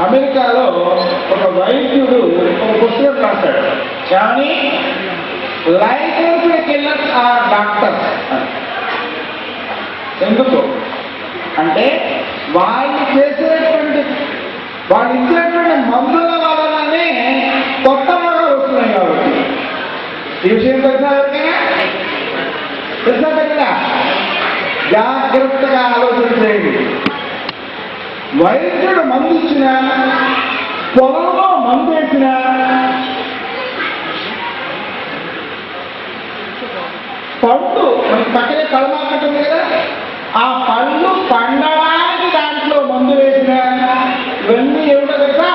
అమెరికాలో ఒక వైద్యుడు ఒక పుస్తకం రాశాడు. కానీ లైసెన్స్డ్ కిల్లర్స్ ఆర్ డాక్టర్స్. ఎందుకు అంటే వాళ్ళు ఇచ్చేటువంటి మందుల వలననే కొత్త రోగాలు వస్తున్నాయి కాబట్టి. ఈ విషయం తెలిసినా జాగ్రత్తగా ఆలోచించేయండి. వైద్యుడు మందు ఇచ్చినా, పొలంలో మందు వేసినా, పండు మనకి పక్కనే పళ్ళ మార్కెట్ ఉంది కదా, ఆ పళ్ళు పండడానికి దాంట్లో మందు వేసిన ఇవన్నీ ఏమిటో తెలుసా?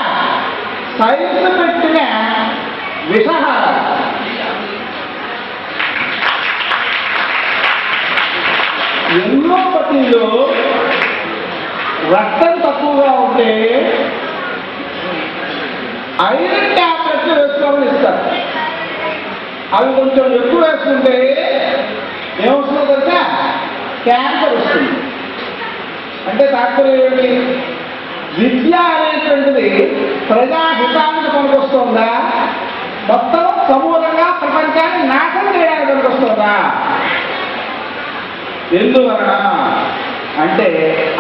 సైన్స్ పెట్టిన విషహారాలు. ఎన్నోపతిలో రక్తం తక్కువగా ఉంటే ఐరన్ ట్యాబ్లెట్లు వేసుకోమని ఇస్తారు. అవి కొంచెం ఎక్కువ వేసుకుంటే ఏమొస్తుందో తెలుసా? క్యాన్సర్ వస్తుంది. అంటే తాత్పర్యం ఏమిటి? విద్య అనేటువంటిది ప్రజాహితానికి పనికొస్తుందా, మొత్తం సమూలంగా ప్రపంచాన్ని నాశనం చేయడానికి పనికొస్తుందా? ఎందువలన అంటే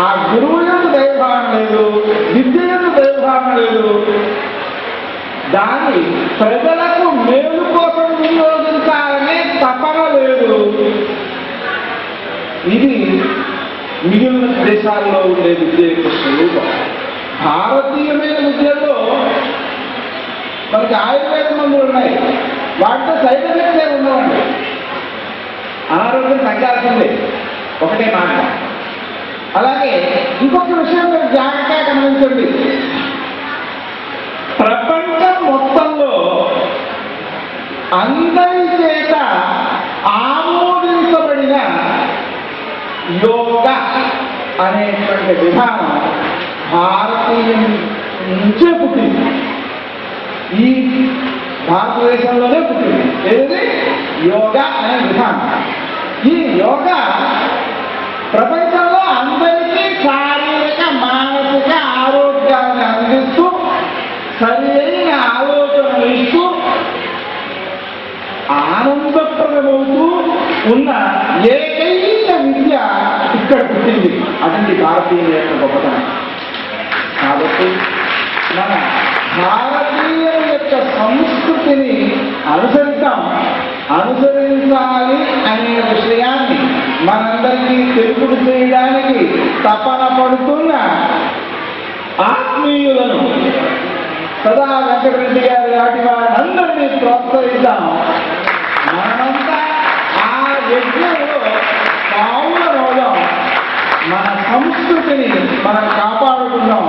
ఆ గురువు యొక్క దైవభావన లేదు, విద్య యొక్క దైవభావన లేదు, దాని ప్రజలకు మేలు కోసం వినియోగించాలనే తపన లేదు. ఇది మిగిలిన దేశాల్లో ఉండే విద్య యొక్క స్వరూపం. భారతీయమైన విద్యలో మనకి ఆయుర్వేద మందులు ఉన్నాయి, వాటితో సైడ్ ఎఫెక్ట్స్ ఉండవండి. అనారోగ్యం తగ్గాల్సిందే, ఒకటే మాట. అలాగే ఇంకొక విషయం మీరు జాగ్రత్తగా గమనించండి. ప్రపంచం మొత్తంలో అందరి చేత ఆమోదించబడిన యోగా అనేటువంటి విధానం భారతీయం నుంచే పుట్టింది. ఈ భారతదేశంలోనే పుట్టింది. ఏది? యోగా అనే విధానం. ఈ యోగా ప్రపంచంలో అందరికీ శారీరక మానసిక ఆరోగ్యాన్ని అందిస్తూ, సరైన ఆలోచనలు ఇస్తూ, ఆనందప్రదమవుతూ ఉన్న ఏకైక విద్య ఇక్కడ పుట్టింది. అదండి భారతీయుల యొక్క గొప్పతనం. కాబట్టి మన భారతీయుల యొక్క సంస్కృతిని అనుసరించాలి అనే విషయాన్ని మనందరికీ తెలుపుడు చేయడానికి తపన పడుతున్న ఆత్మీయులను సదా వెంకటరెడ్డి గారి లాంటి వారందరినీ ప్రోత్సహిద్దాం. మనమంతా ఆ యజ్ఞంలో పావులమవుదాం. మన సంస్కృతిని మనం కాపాడుకుందాం.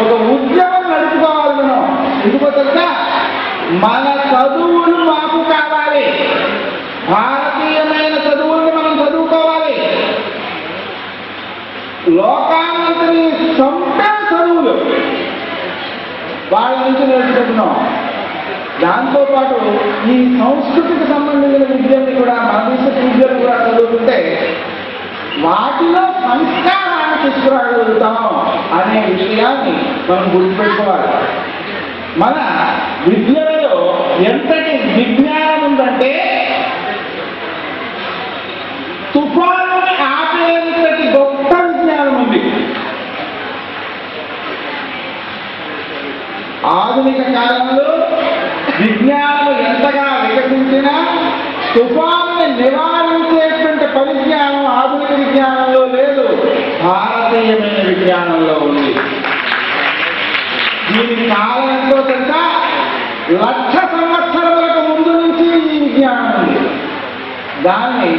ఒక ఉద్యమం నడుపుకోవాలి మనం. ఎందుకో తెలుసా? మన చదువులు మాకు కావాలి. భారతీయమైన చదువుల్ని మనం చదువుకోవాలి. లోకానంతని సొంత చదువులు వాళ్ళ నుంచి నేర్చుకుంటున్నాం. దాంతోపాటు ఈ సంస్కృతికి సంబంధించిన విద్యని కూడా మన దేశ విద్యను కూడా చదువుతుంటే వాటిలో సంస్కారాన్ని తీసుకురాగలుగుతాం అనే విషయాన్ని మనం గుర్తుపెట్టుకోవాలి. మన విద్యలో ఎంతటి విజ్ఞానం ఉందంటే తుఫానుని ఆపేంతటి గొప్ప విజ్ఞానం ఉంది. ఆధునిక కాలంలో విజ్ఞానం ఎంతగా వికసించినా తుఫానుని నివారించేటువంటి పరిజ్ఞానం ఆధునిక విజ్ఞానంలో లేదు, భారతీయమైన విజ్ఞానంలో ఉంది. దీని కాలం ఎంతో తెలుసా? 1,00,000 సంవత్సరాలకు ముందు నుంచి ఈ విజ్ఞానం ఉంది. దాన్ని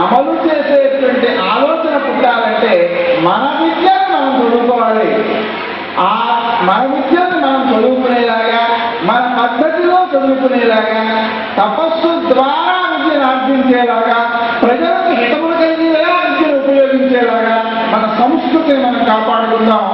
అమలు చేసేటువంటి ఆలోచన పుట్టాలంటే మన విద్యను మనం చదువుకోవాలి. మన విద్యను మనం చదువుకునేలాగా, మన పద్ధతిలో చదువుకునేలాగా, తపస్సు ద్వారా విద్యను ఆర్జించేలాగా, ప్రజలకు హితములు కలిగేలా విద్యను ఉపయోగించేలాగా మన సంస్కృతిని మనం కాపాడుకుందాం.